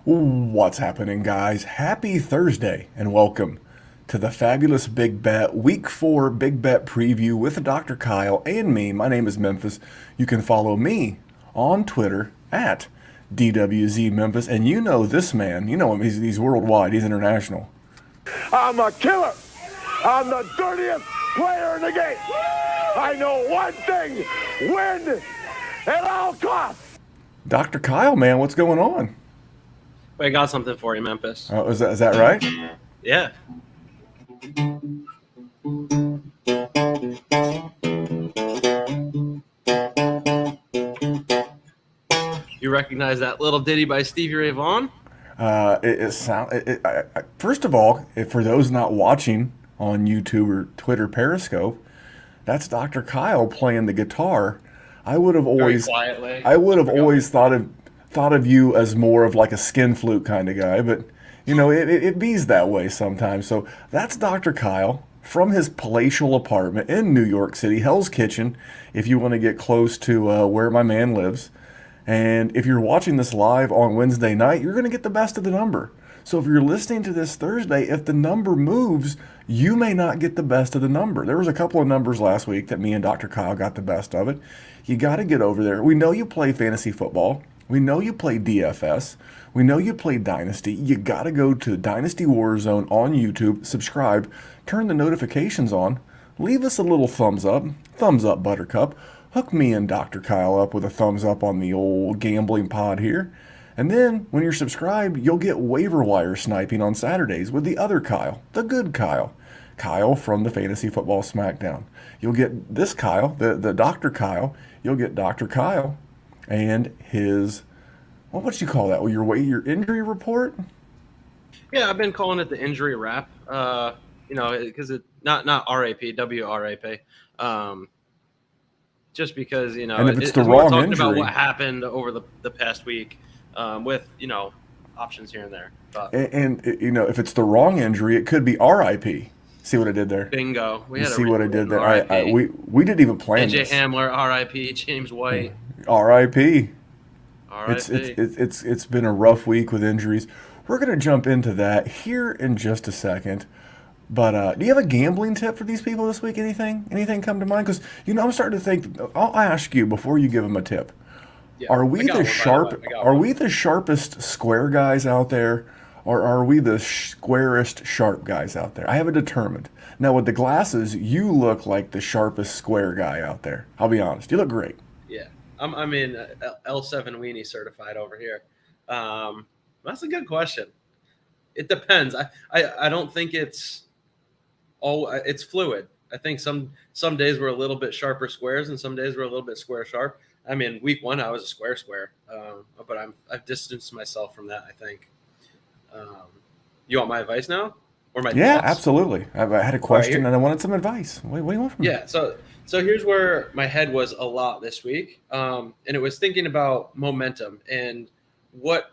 What's happening, guys? Happy Thursday and welcome to the fabulous Big Bet Week 4 Big Bet preview with Dr. Kyle and me. My name is Memphis. You can follow me on Twitter at DWZ Memphis. And you know this man, you know him, he's worldwide, he's international. I'm a killer. I'm the dirtiest player in the game. I know one thing: win at all costs. Dr. Kyle, man, what's going on? I got something for you, Memphis. Oh, is that right? Yeah. You recognize that little ditty by Stevie Ray Vaughan? First of all, for those not watching on YouTube or Twitter Periscope, that's Dr. Kyle playing the guitar. I would have always thought of you as more of like a skin flute kind of guy, but you know it bees that way sometimes. So that's Dr. Kyle from his palatial apartment in New York City, Hell's Kitchen, if you want to get close to where my man lives. And if you're watching this live on Wednesday night, you're going to get the best of the number. So if you're listening to this Thursday, if the number moves, you may not get the best of the number. There was a couple of numbers last week that me and Dr. Kyle got the best of it. You got to get over there. We know you play fantasy football. We know you play DFS. We know you play Dynasty. You got to go to Dynasty Warzone on YouTube, subscribe, turn the notifications on, leave us a little thumbs up, Buttercup. Hook me and Dr. Kyle up with a thumbs up on the old gambling pod here. And then when you're subscribed, you'll get waiver wire sniping on Saturdays with the other Kyle, the good Kyle. Kyle from the Fantasy Football Smackdown. You'll get this Kyle, the Dr. Kyle. You'll get Dr. Kyle and his, what would you call that? Well, your injury report? Yeah, I've been calling it the injury wrap. Because it not RAP, WRAP. Just because, And if it's the we're wrong talking injury, about what happened over the past week with, options here and there. But and if it's the wrong injury, it could be RIP. See what I did there? Bingo. You see what I did there? We didn't even plan AJ this. Hamler, RIP, James White. RIP. RIP. It's been a rough week with injuries. We're going to jump into that here in just a second. But do you have a gambling tip for these people this week? Anything come to mind? Because I'm starting to think. I'll ask you before you give them a tip. Yeah, Are we the sharpest square guys out there, or are we the squarest sharp guys out there? I haven't determined. Now with the glasses, you look like the sharpest square guy out there. I'll be honest. You look great. Yeah, I'm L7 weenie certified over here. That's a good question. It depends. I don't think it's fluid. I think some days we're a little bit sharper squares, and some days we're a little bit square sharp. I mean, week 1 I was a square, but I've distanced myself from that. I think. You want my advice now, or my Yeah, thoughts? Absolutely. I had a question and I wanted some advice. What do you want from me? Yeah. So here's where my head was a lot this week, and it was thinking about momentum and what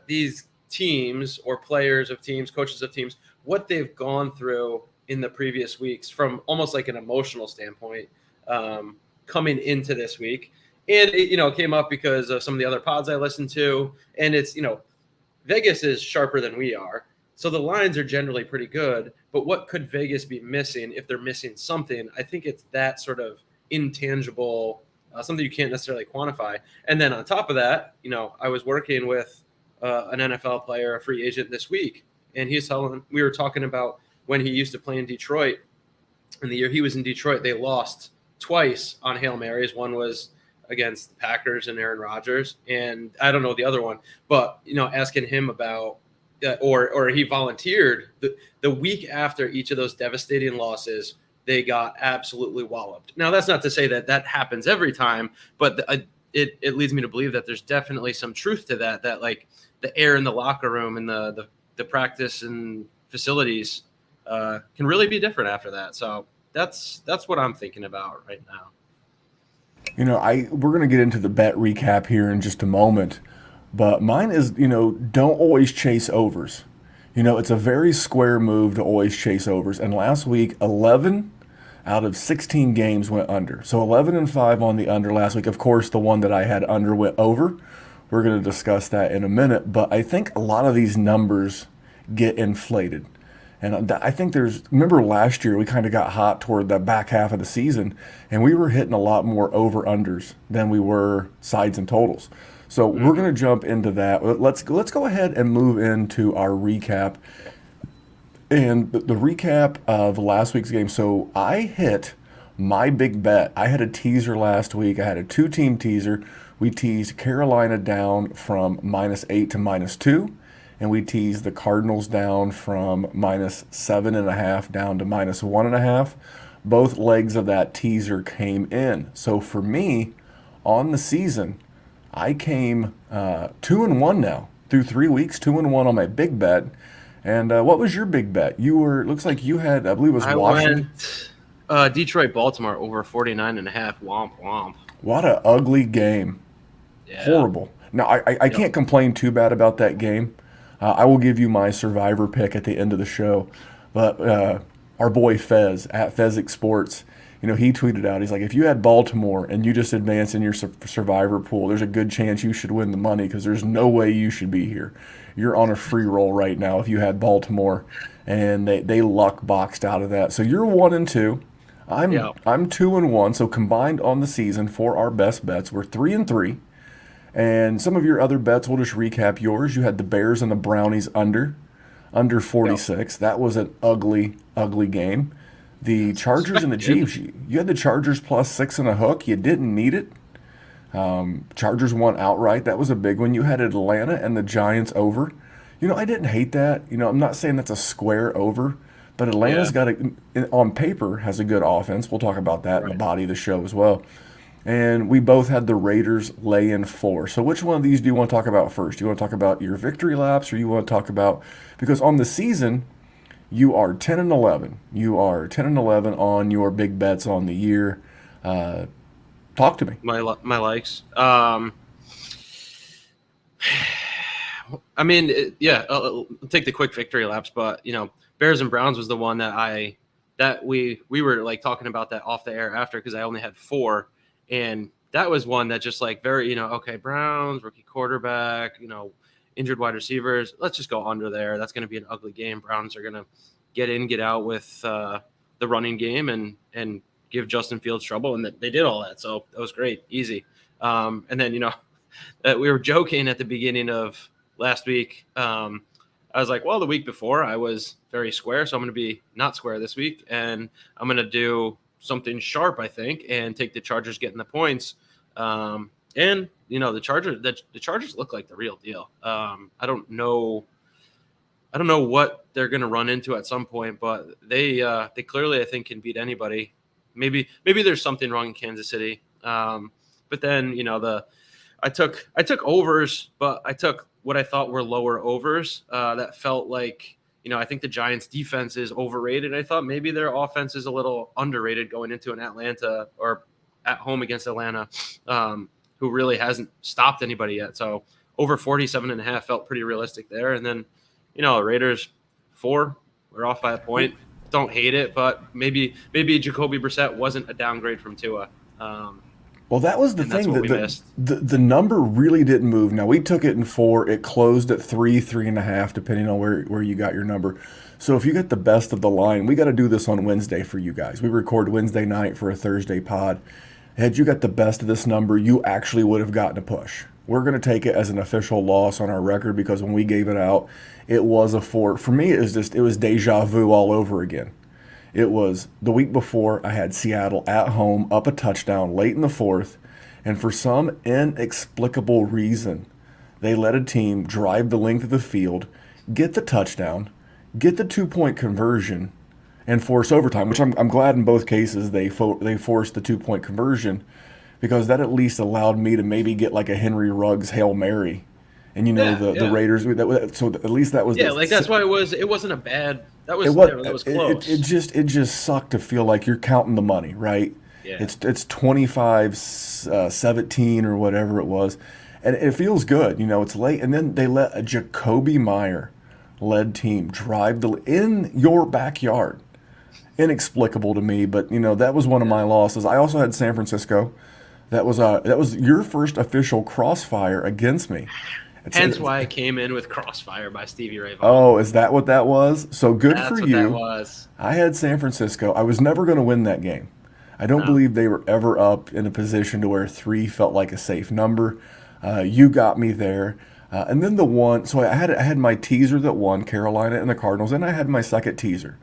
these teams or players of teams, coaches of teams, what they've gone through in the previous weeks from almost like an emotional standpoint, coming into this week. And it came up because of some of the other pods I listened to, and it's, Vegas is sharper than we are. So the lines are generally pretty good, but what could Vegas be missing if they're missing something? I think it's that sort of intangible, something you can't necessarily quantify. And then on top of that, I was working with an NFL player, a free agent this week, and we were talking about when he used to play in Detroit. And the year he was in Detroit, they lost twice on Hail Marys. One was against the Packers and Aaron Rodgers, and I don't know the other one, but asking him about or he volunteered the week after each of those devastating losses, they got absolutely walloped. Now that's not to say that happens every time, but it leads me to believe that there's definitely some truth to that like the air in the locker room and the practice and facilities can really be different after that. So that's what I'm thinking about right now. We're going to get into the bet recap here in just a moment, but mine is, don't always chase overs. It's a very square move to always chase overs. And last week, 11 out of 16 games went under. So 11-5 on the under last week. Of course, the one that I had under went over, We're going to discuss that in a minute, but I think a lot of these numbers get inflated. And I think remember last year we kind of got hot toward the back half of the season, and we were hitting a lot more over-unders than we were sides and totals. So we're going to jump into that. Let's go ahead and move into our recap. And the recap of last week's game. So I hit my big bet. I had a teaser last week. I had a 2-team teaser. We teased Carolina down from -8 to -2. And we teased the Cardinals down from -7.5 down to -1.5. Both legs of that teaser came in. So for me, on the season, I came 2-1 now through 3 weeks. 2-1 on my big bet. And what was your big bet? Looks like you had, I believe it was Washington. I went Detroit, Baltimore over 49.5. Womp womp. What an ugly game. Yeah. Horrible. Now I can't complain too bad about that game. I will give you my survivor pick at the end of the show. But our boy Fez at Fezzik Sports, he tweeted out, he's like, if you had Baltimore and you just advance in your survivor pool, there's a good chance you should win the money because there's no way you should be here. You're on a free roll right now if you had Baltimore, and they luck boxed out of that. So you're 1-2. I'm 2-1. So combined on the season for our best bets, we're 3-3. And some of your other bets, we'll just recap yours. You had the Bears and the Brownies under 46. Yep. That was an ugly, ugly game. The Chargers and the Chiefs, you had the Chargers +6 and a hook. You didn't need it. Chargers won outright. That was a big one. You had Atlanta and the Giants over. I didn't hate that. I'm not saying that's a square over, but Atlanta's on paper, has a good offense. We'll talk about that in the body of the show as well. And we both had the Raiders lay in 4. So which one of these do you want to talk about first? Do you want to talk about your victory laps, or you want to talk about, because on the season, you are 10-11. You are 10-11 on your big bets on the year. Talk to me. My likes. I'll take the quick victory laps, but Bears and Browns was the one that we were like talking about that off the air after, because I only had 4, and that was one that just like very okay, Browns, rookie quarterback, injured wide receivers. Let's just go under there. That's going to be an ugly game. Browns are going to get in, get out with the running game and give Justin Fields trouble, and they did all that. So that was great, easy. And then we were joking at the beginning of last week. I was like, well, the week before I was very square, so I'm going to be not square this week, and I'm going to do something sharp, I think, and take the Chargers getting the points. And the Chargers look like the real deal. I don't know what they're going to run into at some point, but they clearly, I think, can beat anybody. Maybe there's something wrong in Kansas City. But then, I took overs, but I took what I thought were lower overs. That felt like, I think the Giants' defense is overrated. I thought maybe their offense is a little underrated going into an Atlanta, or at home against Atlanta, who really hasn't stopped anybody yet. So over 47.5 felt pretty realistic there. And then, Raiders 4, we're off by a point. Don't hate it, but maybe Jacoby Brissett wasn't a downgrade from Tua. Well, that was the thing. The number really didn't move. Now, we took it in 4. It closed at 3.5, depending on where you got your number. So if you get the best of the line, we got to do this on Wednesday for you guys. We record Wednesday night for a Thursday pod. Had you got the best of this number, you actually would have gotten a push. We're going to take it as an official loss on our record, because when we gave it out, it was a 4. For me, it was deja vu all over again. It was the week before, I had Seattle at home, up a touchdown late in the 4th, and for some inexplicable reason, they let a team drive the length of the field, get the touchdown, get the 2-point conversion, and force overtime, which I'm glad in both cases they forced the 2-point conversion, because that at least allowed me to maybe get like a Henry Ruggs Hail Mary. And the Raiders, so at least that was that's why it wasn't a bad. That was close. It just sucked to feel like you're counting the money, right? Yeah. It's 25-17 or whatever it was, and it feels good. It's late, and then they let a Jacoby Meyer led team drive in your backyard. Inexplicable to me, but that was one of my losses. I also had San Francisco That was your first official crossfire against me. Hence why I came in with Crossfire by Stevie Ray Vaughan. Oh, is that what that was? So good for you. That's what that was. I had San Francisco. I was never going to win that game. I don't believe they were ever up in a position to where 3 felt like a safe number. You got me there. And then the one, so I had my teaser that won, Carolina and the Cardinals, and I had my second teaser.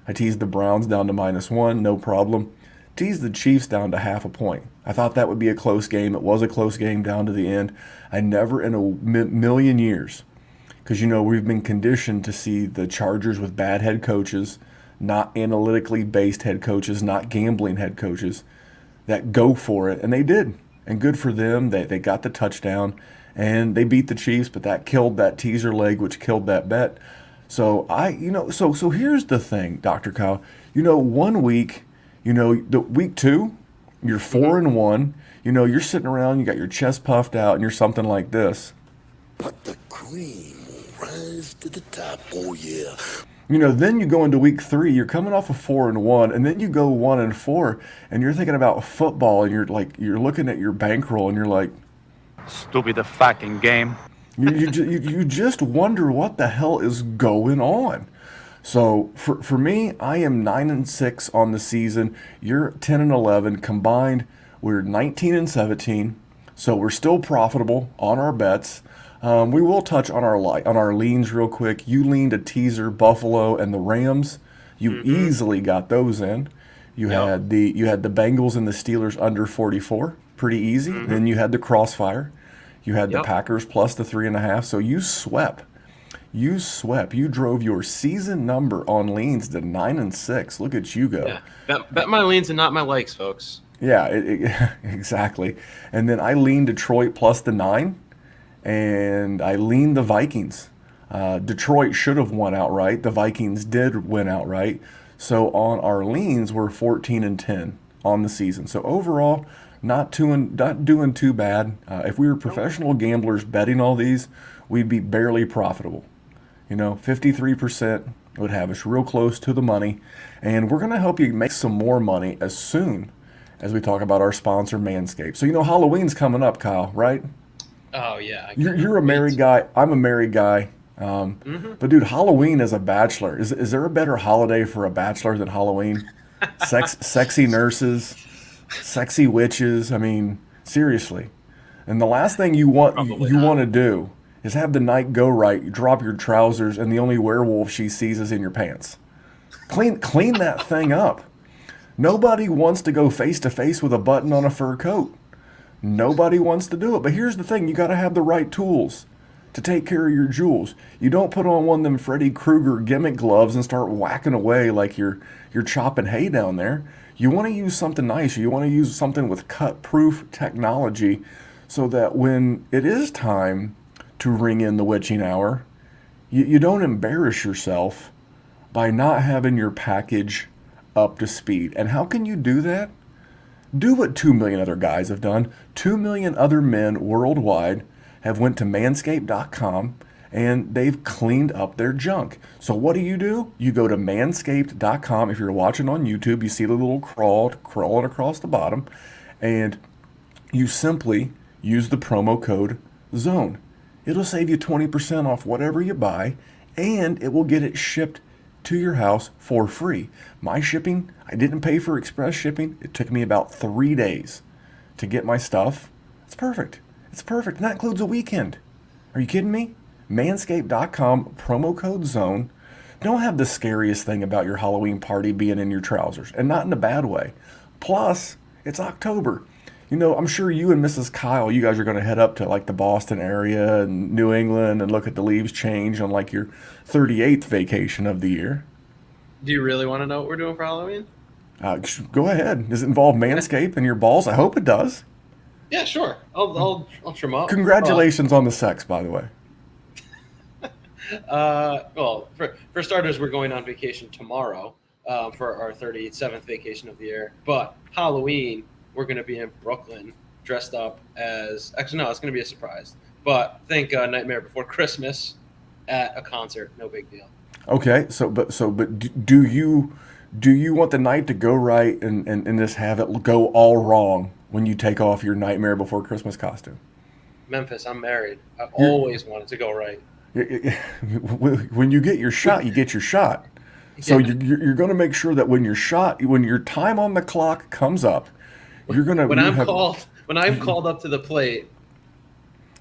I teased the Browns down to -1, no problem. Teased the Chiefs down to half a point. I thought that would be a close game. It was a close game down to the end. I never in a million years, because we've been conditioned to see the Chargers with bad head coaches, not analytically based head coaches, not gambling head coaches, that go for it, and they did. And good for them. They got the touchdown, and they beat the Chiefs, but that killed that teaser leg, which killed that bet. So so here's the thing, Dr. Kyle. 1 week, the week 2, you're 4-1. You're sitting around, you got your chest puffed out, and you're something like this. But the cream will rise to the top. Oh yeah. Then you go into week 3, you're coming off of 4-1, and then you go 1-4, and you're thinking about football, and you're looking at your bankroll, and you're like, stupid fucking game. you just wonder what the hell is going on. So for me, I am 9-6 on the season. You're 10-11 combined. We're 19-17, so we're still profitable on our bets. We will touch on our leans real quick. You leaned a teaser, Buffalo and the Rams. You easily got those in. You had the Bengals and the Steelers under 44, pretty easy. Then you had the crossfire. You had the Packers plus the 3.5. So you swept. You drove your season number on leans to 9-6. Look at you go. Yeah. Bet my leans and not my likes, folks. Yeah, exactly. And then I leaned Detroit plus the 9. And I leaned the Vikings. Detroit should have won outright. The Vikings did win outright. So on our leans, we're 14-10 on the season. So overall, not doing too bad. If we were professional gamblers betting all these, we'd be barely profitable. 53% would have us real close to the money. And we're going to help you make some more money as soon as we talk about our sponsor, Manscaped. So Halloween's coming up, Kyle, right? Oh, yeah. You're a married guy. I'm a married guy. But, dude, Halloween as a bachelor. Is there a better holiday for a bachelor than Halloween? Sexy nurses, sexy witches. I mean, seriously. And the last thing you want to do is have the night go right. You drop your trousers, and the only werewolf she sees is in your pants. Clean that thing up. Nobody wants to go face-to-face with a button on a fur coat. Nobody wants to do it. But here's the thing. You got to have the right tools to take care of your jewels. You don't put on one of them Freddy Krueger gimmick gloves and start whacking away like you're chopping hay down there. You want to use something nice. You want to use something with cut-proof technology so that when it is time to ring in the witching hour, you don't embarrass yourself by not having your package up to speed. And how can you do that? Do what 2 million other guys have done. 2 million other men worldwide have went to manscaped.com and they've cleaned up their junk. So what do? You go to manscaped.com. If you're watching on YouTube, you see the little crawling across the bottom, and you simply use the promo code ZONE. It'll save you 20% off whatever you buy, and it will get it shipped to your house for free. My shipping, I didn't pay for express shipping. It took me about 3 days to get my stuff. It's perfect. It's perfect. And that includes a weekend. Are you kidding me? Manscaped.com, promo code ZONE. Don't have the scariest thing about your Halloween party being in your trousers, and not in a bad way. Plus, it's October. I'm sure you and Mrs. Kyle, you guys are going to head up to like the Boston area and New England and look at the leaves change on like your 38th vacation of the year. Do you really want to know what we're doing for Halloween? Go ahead. Does it involve Manscaped and your balls? I hope it does. Yeah, sure. I'll trim up. Congratulations on the sex, by the way. Well, for starters, we're going on vacation tomorrow for our 37th vacation of the year. But Halloween, we're going to be in Brooklyn dressed up as – actually, no, it's going to be a surprise. But think Nightmare Before Christmas at a concert. No big deal. Okay, but do you want the night to go right and just have it go all wrong when you take off your Nightmare Before Christmas costume? Memphis, I'm married. I've always wanted to go right. When you get your shot, you get your shot. So Yeah. you're going to make sure that when your time on the clock comes up, you're going to When I'm called up to the plate,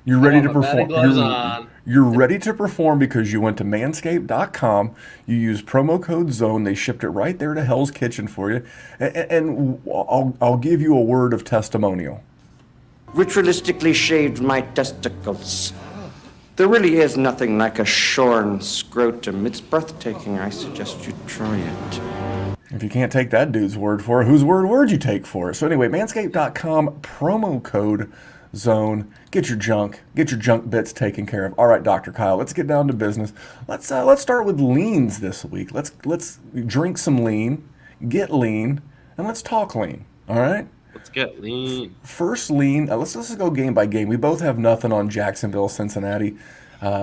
you're ready to my batting perform. gloves on. You're ready to perform because you went to manscaped.com. You used promo code ZONE. They shipped it right there to Hell's Kitchen for you. And I'll give you a word of testimonial. Ritualistically shaved my testicles. There really is nothing like a shorn scrotum. It's breathtaking. I suggest you try it. If you can't take that dude's word for it, whose word would you take for it? So anyway, manscaped.com, promo code ZONE. Get your junk bits taken care of. All right, Dr. Kyle, let's get down to business. Let's start with leans this week. Let's drink some lean, get lean, and let's talk lean. All right? Let's get lean. First lean. Let's just go game by game. We both have nothing on Jacksonville, Cincinnati.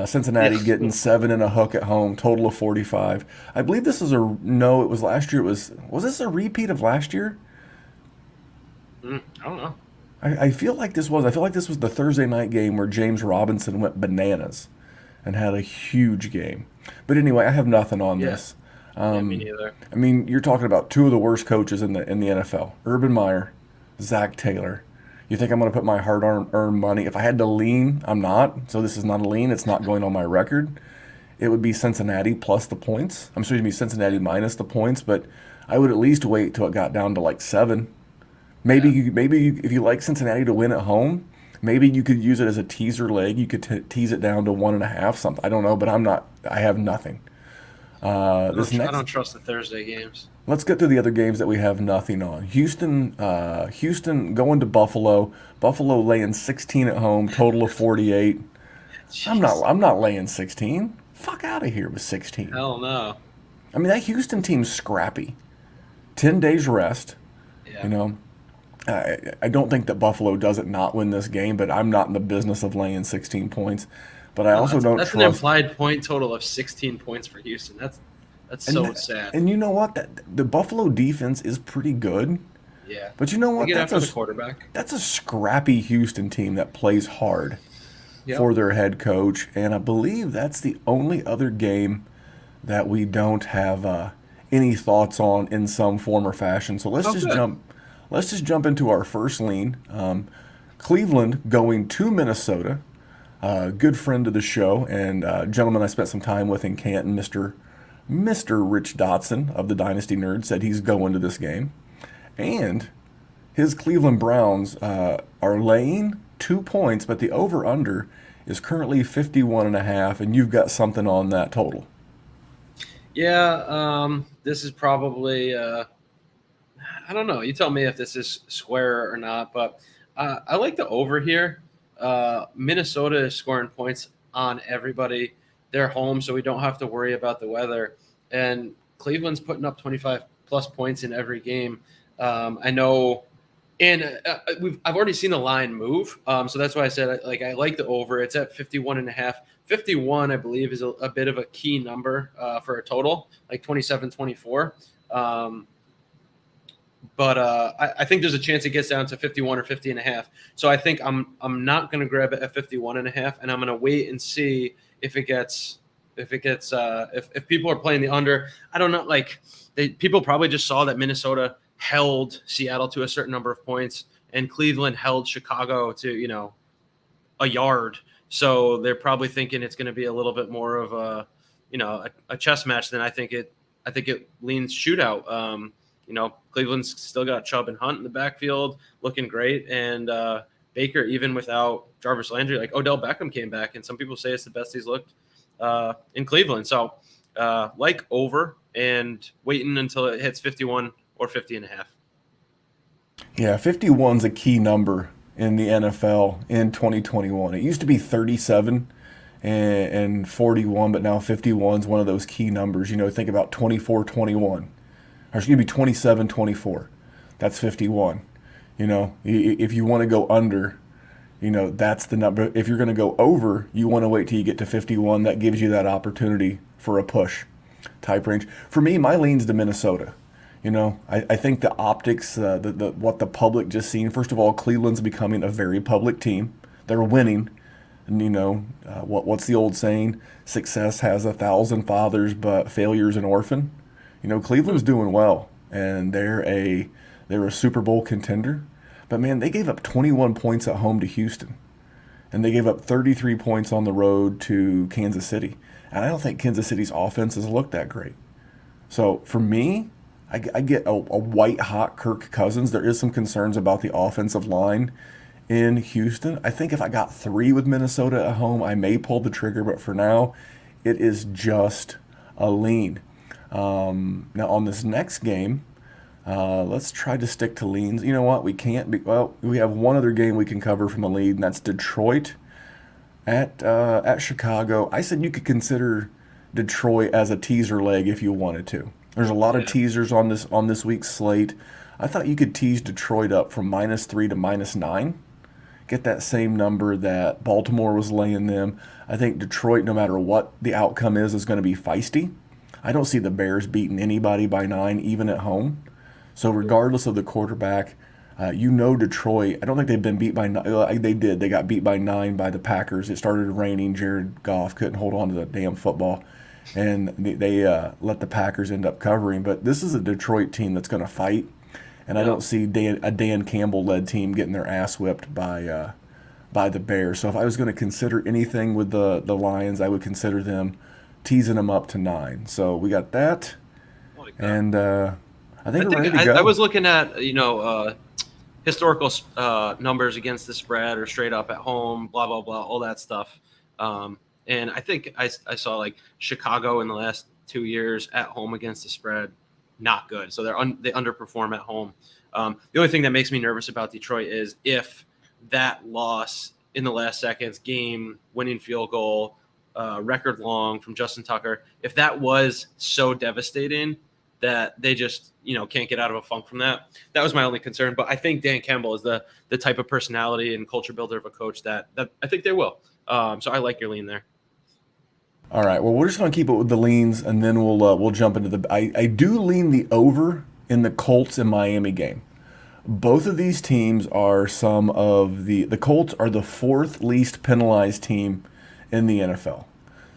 Cincinnati getting 7 and a hook at home, total of 45. I believe this is it was last year. Was this a repeat of last year? I don't know. I feel like this was the Thursday night game where James Robinson went bananas and had a huge game. But anyway, I have nothing on this. Me neither. I mean, you're talking about two of the worst coaches in the NFL: Urban Meyer, Zach Taylor. You think I'm going to put my hard-earned money? If I had to lean, I'm not. So this is not a lean. It's not going on my record. It would be Cincinnati plus the points. I'm sure it'd be Cincinnati minus the points, but I would at least wait till it got down to like 7. Maybe if you like Cincinnati to win at home, maybe you could use it as a teaser leg. You could tease it down to 1.5 something. I don't know, but I'm not. I have nothing. I don't trust the Thursday games. Let's get to the other games that we have nothing on. Houston going to Buffalo. Buffalo laying 16 at home, total of 48. Jeez. I'm not laying 16. Fuck out of here with 16. Hell no. I mean, that Houston team's scrappy. 10 days rest. Yeah. You know, I don't think that Buffalo doesn't not win this game, but I'm not in the business of laying 16 points. But I also don't trust. That's an implied point total of 16 points for Houston. That's so sad. And you know what? The Buffalo defense is pretty good. Yeah. But you know what? Get after the quarterback. That's a scrappy Houston team that plays hard for their head coach. And I believe that's the only other game that we don't have any thoughts on in some form or fashion. So let's just jump into our first lean. Cleveland going to Minnesota. Good friend of the show and gentleman I spent some time with in Canton, Mr. Rich Dotson of the Dynasty Nerd, said he's going to this game. And his Cleveland Browns are laying 2 points, but the over-under is currently 51.5, and you've got something on that total. Yeah, this is probably I don't know. You tell me if this is square or not, but I like the over here. Minnesota is scoring points on everybody. They're home, so we don't have to worry about the weather. And Cleveland's putting up 25-plus points in every game. I know, and I've already seen the line move, so that's why I said I like the over. It's at 51.5. 51, I believe, is a bit of a key number for a total, like 27-24. But I think there's a chance it gets down to 51 or 50.5. So I think I'm not going to grab it at 51.5, and I'm going to wait and see if people are playing the under. I don't know. People probably just saw that Minnesota held Seattle to a certain number of points, and Cleveland held Chicago to a yard. So they're probably thinking it's going to be a little bit more of a chess match than I think it leans shootout. Cleveland's still got Chubb and Hunt in the backfield looking great. And Baker, even without Jarvis Landry, like Odell Beckham came back, and some people say it's the best he's looked in Cleveland. So over and waiting until it hits 51 or 50.5. Yeah, 51's a key number in the NFL in 2021. It used to be 37 and 41, but now 51 is one of those key numbers. Think about 24-21. Or it's going to be 27-24. That's 51. If you want to go under, that's the number. If you're going to go over, you want to wait till you get to 51. That gives you that opportunity for a push type range. For me, my lean's to Minnesota. I think the optics, what the public just seen. First of all, Cleveland's becoming a very public team. They're winning, and what's the old saying? Success has 1,000 fathers, but failure's an orphan. Cleveland's doing well, and they're a Super Bowl contender. But man, they gave up 21 points at home to Houston, and they gave up 33 points on the road to Kansas City. And I don't think Kansas City's offense has looked that great. So for me, I get a white-hot Kirk Cousins. There is some concerns about the offensive line in Houston. I think if I got 3 with Minnesota at home, I may pull the trigger. But for now, it is just a lean. Now on this next game, let's try to stick to leans. You know what? We can't be. Well, we have one other game we can cover from a lead, and that's Detroit at Chicago. I said you could consider Detroit as a teaser leg if you wanted to. There's a lot of teasers on this week's slate. I thought you could tease Detroit up from -3 to -9. Get that same number that Baltimore was laying them. I think Detroit, no matter what the outcome is going to be feisty. I don't see the Bears beating anybody by 9, even at home. So regardless of the quarterback, Detroit, I don't think they've been beat by 9. They did. They got beat by 9 by the Packers. It started raining. Jared Goff couldn't hold on to the damn football. And they let the Packers end up covering. But this is a Detroit team that's going to fight. And I don't see a Dan Campbell-led team getting their ass whipped by the Bears. So if I was going to consider anything with the Lions, I would consider them teasing them up to 9. So we got that. And I think we're ready to go. I was looking at, historical numbers against the spread or straight up at home, blah, blah, blah, all that stuff. And I think I saw like Chicago in the last 2 years at home against the spread, not good. So they underperform at home. The only thing that makes me nervous about Detroit is if that loss in the last seconds, game winning field goal, record long from Justin Tucker, if that was so devastating that they just can't get out of a funk from that was my only concern. But I think Dan Campbell is the type of personality and culture builder of a coach that I think they will. So I like your lean there. All right. Well, we're just going to keep it with the leans, and then we'll jump into the. I do lean the over in the Colts and Miami game. Both of these teams are some of the Colts are the 4th least penalized team in the NFL.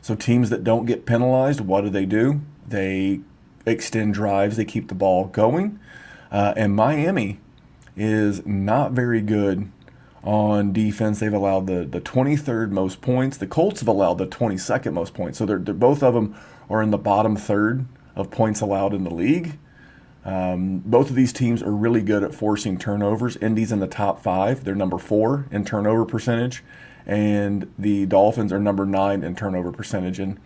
So teams that don't get penalized, what do? They extend drives. They keep the ball going. And Miami is not very good on defense. They've allowed the 23rd most points. The Colts have allowed the 22nd most points. So they're both of them are in the bottom third of points allowed in the league. Both of these teams are really good at forcing turnovers. Indy's in the top 5. They're number 4 in turnover percentage. And the Dolphins are number 9 in turnover percentage. And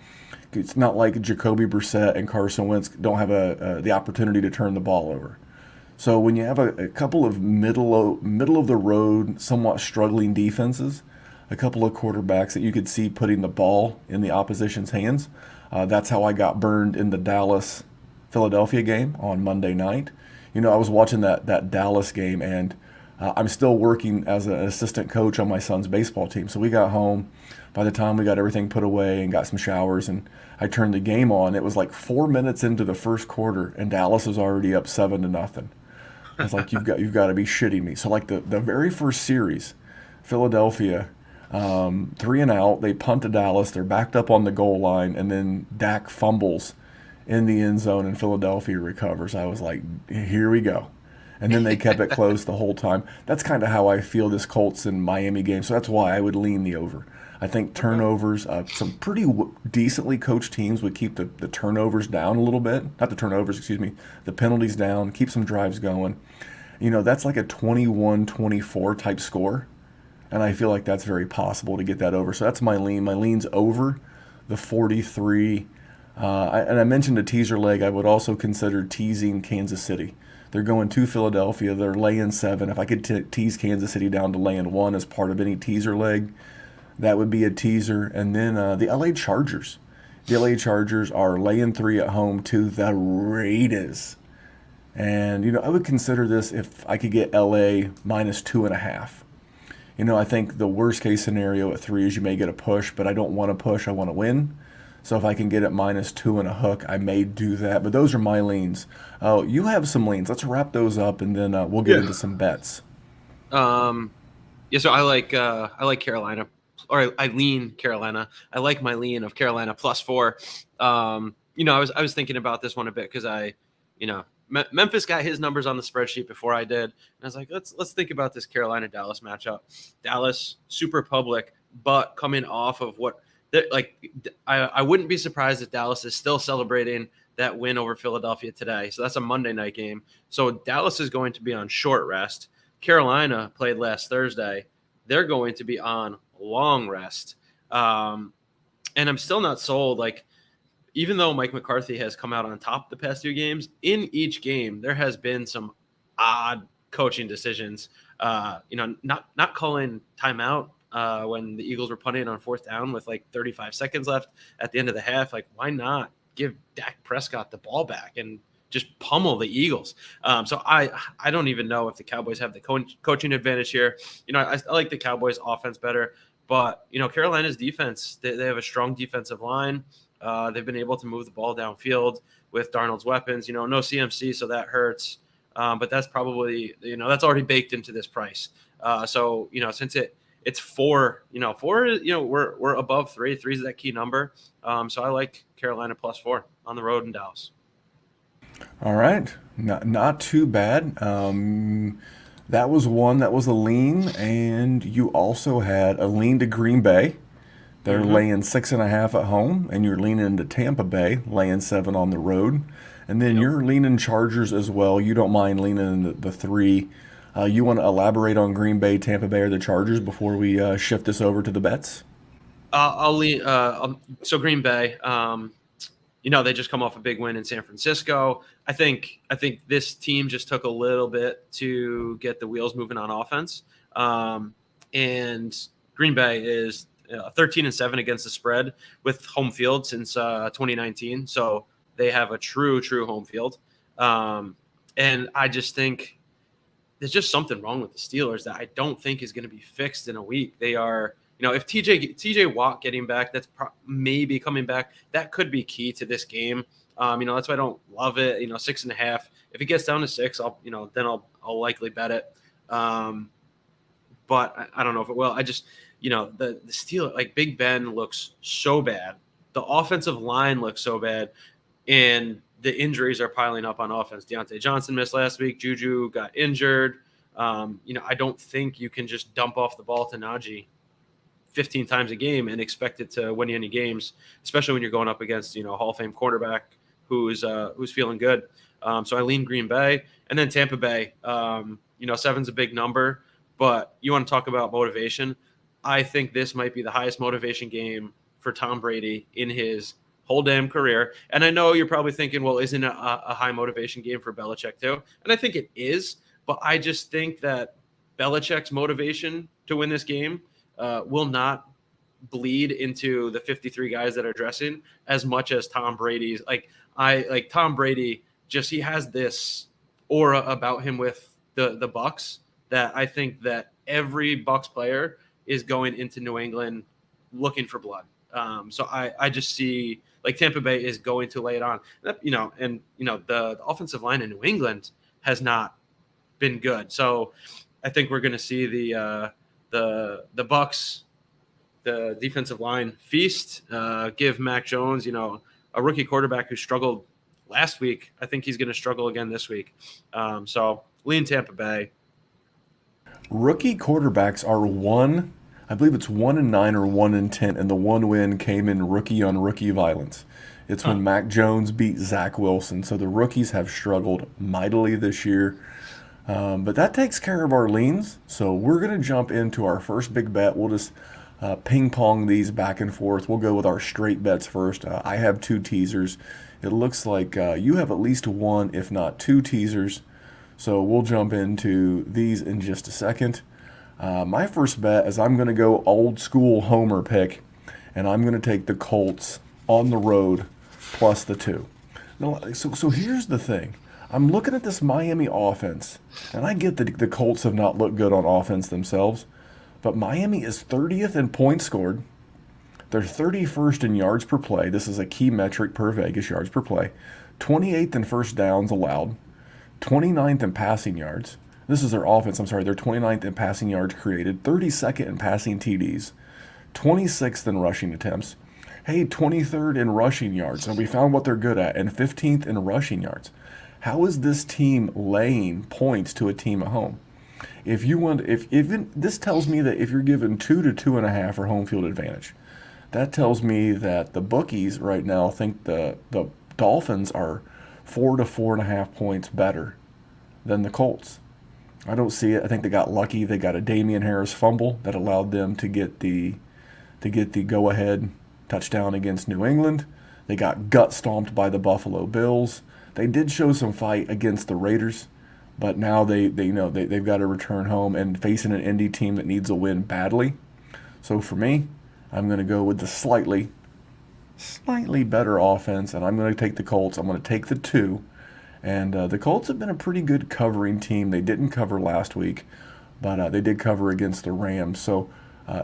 it's not like Jacoby Brissett and Carson Wentz don't have the opportunity to turn the ball over. So when you have a couple of middle of the road, somewhat struggling defenses, a couple of quarterbacks that you could see putting the ball in the opposition's hands, that's how I got burned in the Dallas-Philadelphia game on Monday night. I was watching that Dallas game, and I'm still working as an assistant coach on my son's baseball team. So we got home. By the time we got everything put away and got some showers and I turned the game on, it was like 4 minutes into the first quarter and Dallas was already up 7-0. I was like, you've got to be shitting me. So like the very first series, Philadelphia, 3 and out, they punt to Dallas, they're backed up on the goal line, and then Dak fumbles in the end zone and Philadelphia recovers. I was like, here we go. And then they kept it close the whole time. That's kind of how I feel this Colts and Miami game. So that's why I would lean the over. I think turnovers, some pretty decently coached teams would keep the turnovers down a little bit. Not the turnovers, the penalties down, keep some drives going. That's like a 21-24 type score. And I feel like that's very possible to get that over. So that's my lean. My lean's over the 43. And I mentioned a teaser leg. I would also consider teasing Kansas City. They're going to Philadelphia. They're laying 7. If I could tease Kansas City down to laying 1 as part of any teaser leg, that would be a teaser. And then the LA Chargers. The LA Chargers are laying 3 at home to the Raiders. And, I would consider this if I could get LA -2.5. I think the worst case scenario at 3 is you may get a push, but I don't want to push. I want to win. So if I can get it -2 and a hook, I may do that. But those are my leans. You have some leans. Let's wrap those up, and then we'll get into some bets. Yeah, so I like Carolina, or I lean Carolina. I like my lean of Carolina +4. I was thinking about this one a bit because Memphis got his numbers on the spreadsheet before I did, and I was like, let's think about this Carolina Dallas matchup. Dallas super public, but coming off of I wouldn't be surprised if Dallas is still celebrating that win over Philadelphia today. So that's a Monday night game. So Dallas is going to be on short rest. Carolina played last Thursday. They're going to be on long rest. And I'm still not sold. Like, even though Mike McCarthy has come out on top the past 2 games, in each game, there has been some odd coaching decisions. Not calling timeout when the Eagles were punting on 4th down with like 35 seconds left at the end of the half. Like, why not give Dak Prescott the ball back and just pummel the Eagles? So I don't even know if the Cowboys have the coaching advantage here. I like the Cowboys offense better, but Carolina's defense, they have a strong defensive line. They've been able to move the ball downfield with Darnold's weapons. No CMC, so that hurts. But that's probably that's already baked into this price. So since it's 4, we're above 3. 3 is that key number. So I like Carolina +4 on the road in Dallas. All right, not too bad. That was one that was a lean, and you also had a lean to Green Bay. They're laying 6.5 at home, and you're leaning into Tampa Bay, laying 7 on the road. And then you're leaning Chargers as well. You don't mind leaning into the 3. You want to elaborate on Green Bay, Tampa Bay, or the Chargers before we shift this over to the bets? I'll lean. So Green Bay, they just come off a big win in San Francisco. I think this team just took a little bit to get the wheels moving on offense. And Green Bay is 13-7 against the spread with home field since 2019. So they have a true home field. And I just think there's just something wrong with the Steelers that I don't think is going to be fixed in a week. They are, if TJ Watt getting back, that's maybe coming back, that could be key to this game. That's why I don't love it. 6.5. If it gets down to 6, I'll likely bet it. But I don't know if it will. I just, the Steelers, like Big Ben looks so bad. The offensive line looks so bad, and the injuries are piling up on offense. Deontay Johnson missed last week. Juju got injured. I don't think you can just dump off the ball to Najee 15 times a game and expect it to win you any games, especially when you're going up against, Hall of Fame quarterback who's feeling good. So I lean Green Bay, and then Tampa Bay. 7's a big number, but you want to talk about motivation. I think this might be the highest motivation game for Tom Brady in his whole damn career. And I know you're probably thinking, well, isn't it a high motivation game for Belichick too? And I think it is, but I just think that Belichick's motivation to win this game will not bleed into the 53 guys that are dressing as much as Tom Brady's. Tom Brady, just he has this aura about him with the Bucs that I think that every Bucs player is going into New England looking for blood. So I just see Tampa Bay is going to lay it on. The offensive line in New England has not been good. So I think we're going to see the Bucs, the defensive line feast, give Mac Jones, a rookie quarterback who struggled last week. I think he's going to struggle again this week. So lean Tampa Bay. Rookie quarterbacks are 1-9 or 1-10, and the one win came in rookie-on-rookie violence. It's when Mac Jones beat Zach Wilson. So the rookies have struggled mightily this year. But that takes care of our leans. So we're going to jump into our first big bet. We'll just ping-pong these back and forth. We'll go with our straight bets first. I have 2 teasers. It looks like you have at least 1, if not 2 teasers. So we'll jump into these in just a second. My first bet is I'm going to go old school homer pick, and I'm going to take the Colts on the road plus the 2. Now, so here's the thing. I'm looking at this Miami offense, and I get that the Colts have not looked good on offense themselves, but Miami is 30th in points scored, They're 31st in yards per play. This is a key metric per Vegas, yards per play. 28th in first downs allowed. 29th in passing yards. This is their offense, I'm sorry. They're 29th in passing yards created. 32nd in passing TDs. 26th in rushing attempts. Hey, 23rd in rushing yards. And we found what they're good at. And 15th in rushing yards. How is this team laying points to a team at home? If this tells me that if you're given 2 to 2.5 for home field advantage, that tells me that the bookies right now think the Dolphins are 4 to 4.5 points better than the Colts. I don't see it. I think they got lucky. They got a Damian Harris fumble that allowed them to get the go-ahead touchdown against New England. They got gut stomped by the Buffalo Bills. They did show some fight against the Raiders, but now they've got to return home and facing an Indy team that needs a win badly. So for me, I'm going to go with the slightly better offense, and I'm going to take the Colts. I'm going to take the 2. And the Colts have been a pretty good covering team. They didn't cover last week, but they did cover against the Rams. So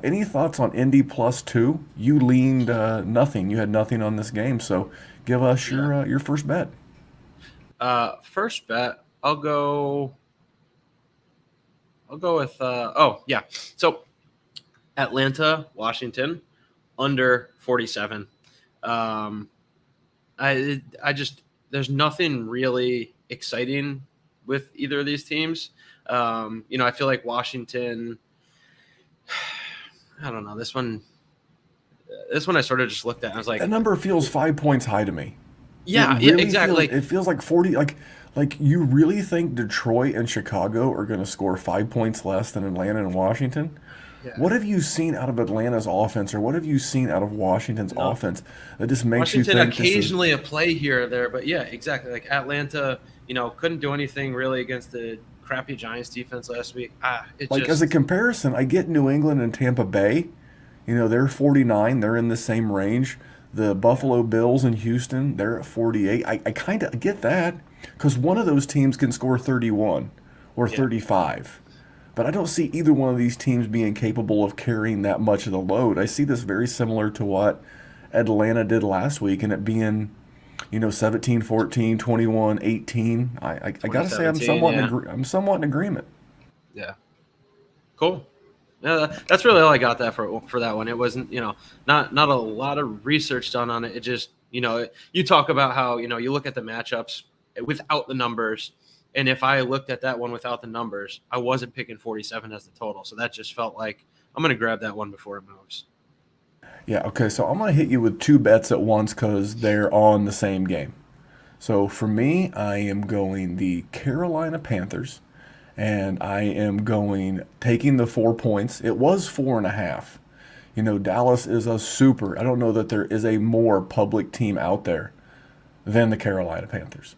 any thoughts on Indy +2? You leaned nothing. You had nothing on this game. So give us your first bet. First bet, I'll go with So Atlanta, Washington, under 47. There's nothing really exciting with either of these teams. I feel like Washington, I don't know, this one I sort of just looked at and I was like, that number feels 5 points high to me. Yeah, really exactly. It feels like 40. Like you really think Detroit and Chicago are going to score 5 points less than Atlanta and Washington? Yeah. What have you seen out of Atlanta's offense, or what have you seen out of Washington's offense that just makes you think occasionally a play here or there, but yeah, exactly. Like Atlanta, couldn't do anything really against the crappy Giants defense last week. As a comparison, I get New England and Tampa Bay. They're 49. They're in the same range. The Buffalo Bills and Houston, they're at 48. I kind of get that because one of those teams can score 31 or 35. But I don't see either one of these teams being capable of carrying that much of the load. I see this very similar to what Atlanta did last week, and it being, 17-14, 21-18. I got to say I'm somewhat in agreement. Yeah. Cool. Yeah, that's really all I got that for that one. It wasn't, not a lot of research done on it. It just, you talk about how, you look at the matchups without the numbers. And if I looked at that one without the numbers, I wasn't picking 47 as the total. So that just felt like I'm going to grab that one before it moves. Yeah, okay. So I'm going to hit you with 2 bets at once because they're on the same game. So for me, I am going the Carolina Panthers, and I am taking the 4 points. It was 4.5. Dallas is a super. I don't know that there is a more public team out there than the Carolina Panthers.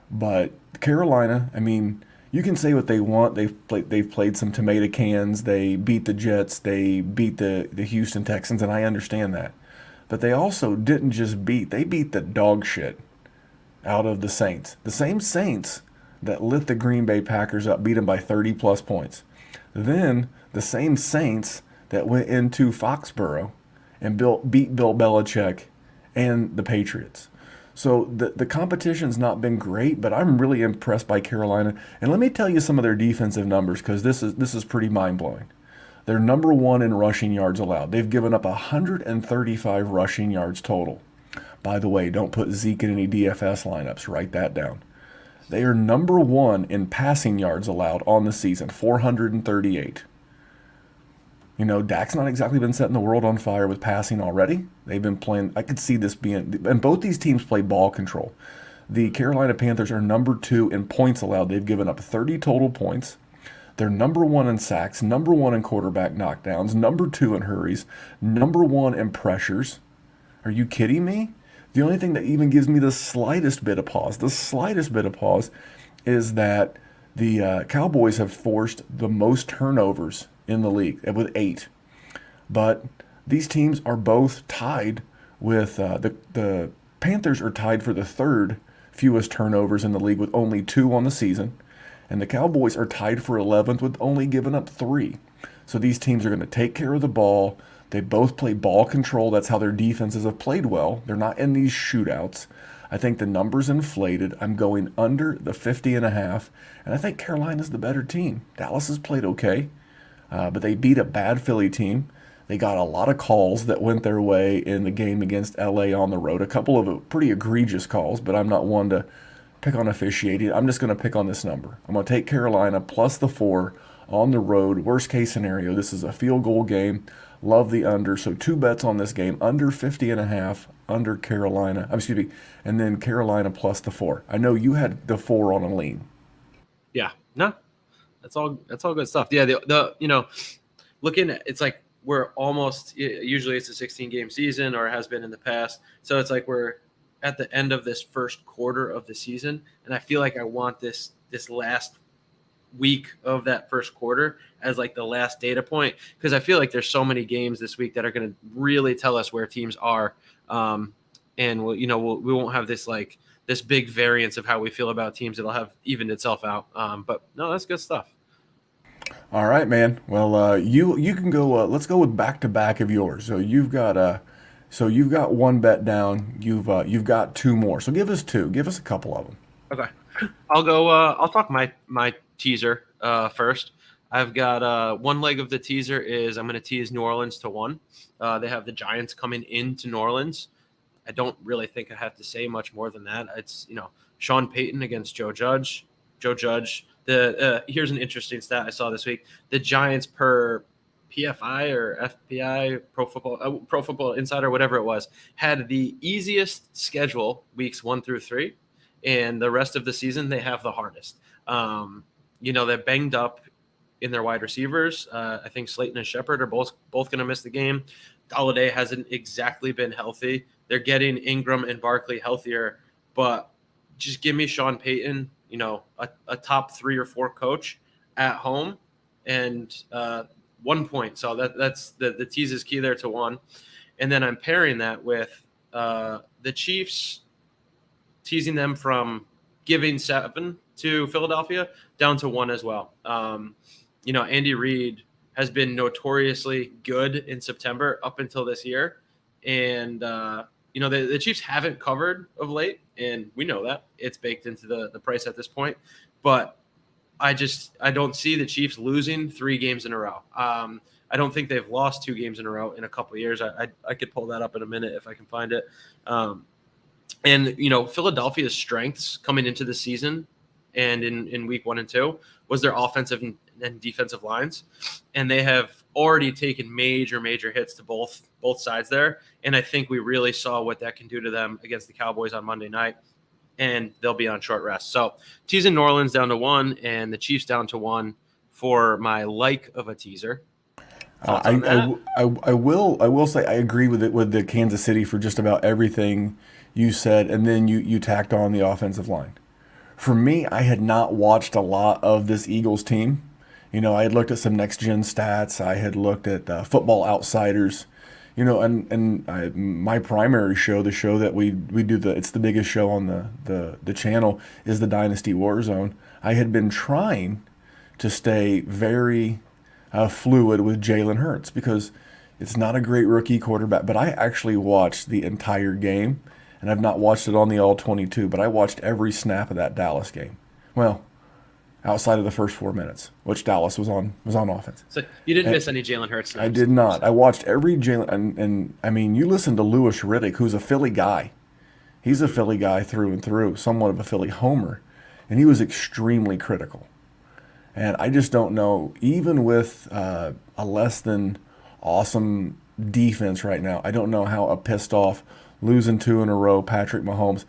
But Carolina, you can say what they want. They've played some tomato cans. They beat the Jets. They beat the Houston Texans, and I understand that. But they also didn't just they beat the dog shit out of the Saints. The same Saints that lit the Green Bay Packers up, beat them by 30-plus points. Then the same Saints that went into Foxborough and beat Bill Belichick and the Patriots. So the competition's not been great, but I'm really impressed by Carolina. And let me tell you some of their defensive numbers because this is pretty mind-blowing. They're number 1 in rushing yards allowed. They've given up 135 rushing yards total. By the way, don't put Zeke in any DFS lineups. Write that down. They are number 1 in passing yards allowed on the season, 438. Dak's not exactly been setting the world on fire with passing already. They've been playing. I could see this being, and both these teams play ball control. The Carolina Panthers are number 2 in points allowed. They've given up 30 total points. They're number 1 in sacks, number 1 in quarterback knockdowns, number 2 in hurries, number 1 in pressures. Are you kidding me? The only thing that even gives me the slightest bit of pause is that the Cowboys have forced the most turnovers in the league with 8. But these teams are both tied with the Panthers are tied for the 3rd fewest turnovers in the league with only 2 on the season. And the Cowboys are tied for 11th with only giving up 3. So these teams are going to take care of the ball. They both play ball control. That's how their defenses have played well. They're not in these shootouts. I think the number's inflated. I'm going under the 50.5, and I think Carolina's the better team. Dallas has played okay, but they beat a bad Philly team. They got a lot of calls that went their way in the game against LA on the road. A couple of pretty egregious calls, but I'm not one to pick on officiating. I'm just going to pick on this number. I'm going to take Carolina plus the 4 on the road. Worst case scenario, this is a field goal game. Love the under. So 2 bets on this game, under 50.5, under Carolina. Excuse me, and then Carolina plus the 4. I know you had the 4 on a lean. Yeah, no, that's all good stuff. Yeah, the looking at, it's like we're almost, usually it's a 16-game season, or has been in the past. So it's like we're at the end of this first quarter of the season, and I feel like I want this last week of that first quarter as like the last data point, because I feel like there's so many games this week that are going to really tell us where teams are, and we won't have this big variance of how we feel about teams. It'll have evened itself out. But no, that's good stuff. All right, man. Well, you can go. Let's go with back-to-back of yours. So you've got 1 bet down. You've got 2 more. So give us 2. Give us a couple of them. Okay, I'll go. I'll talk my teaser first. I've got one leg of the teaser is I'm going to tease New Orleans to 1. They have the Giants coming into New Orleans. I don't really think I have to say much more than that. It's Sean Payton against Joe Judge. Here's an interesting stat I saw this week. The Giants per PFI or FPI, Pro Football Insider, whatever it was, had the easiest schedule weeks 1 through 3, and the rest of the season they have the hardest. They're banged up in their wide receivers. I think Slayton and Shepard are both going to miss the game. Golladay hasn't exactly been healthy. They're getting Ingram and Barkley healthier, but just give me Sean Payton, a top 3 or 4 coach at home, and 1 point. So that's the tease is key there to 1. And then I'm pairing that with the Chiefs, teasing them from giving 7 to Philadelphia down to 1 as well. Andy Reid has been notoriously good in September up until this year. And, the Chiefs haven't covered of late, and we know that. It's baked into the price at this point. But I don't see the Chiefs losing 3 games in a row. I don't think they've lost 2 games in a row in a couple of years. I could pull that up in a minute if I can find it. And Philadelphia's strengths coming into the season and in week 1 and 2 was their offensive and defensive lines. And they have already taken major hits to both sides there. And I think we really saw what that can do to them against the Cowboys on Monday night. And they'll be on short rest. So teasing New Orleans down to 1 and the Chiefs down to 1 for my like of a teaser. I will say I agree with the Kansas City for just about everything you said, and then you tacked on the offensive line. For me, I had not watched a lot of this Eagles team. I had looked at some next-gen stats. I had looked at Football Outsiders. My primary show, the show that we do, it's the biggest show on the channel, is the Dynasty Warzone. I had been trying to stay very fluid with Jalen Hurts because it's not a great rookie quarterback, but I actually watched the entire game, and I've not watched it on the All-22, but I watched every snap of that Dallas game. Well, outside of the first 4 minutes, which Dallas was on offense. So you didn't miss any Jalen Hurts snaps. I did not. I watched every Jalen, and I mean, you listen to Louis Riddick, who's a Philly guy. He's a Philly guy through and through, somewhat of a Philly homer, and he was extremely critical. And I just don't know, even with a less than awesome defense right now, I don't know how a pissed off, losing 2 in a row Patrick Mahomes,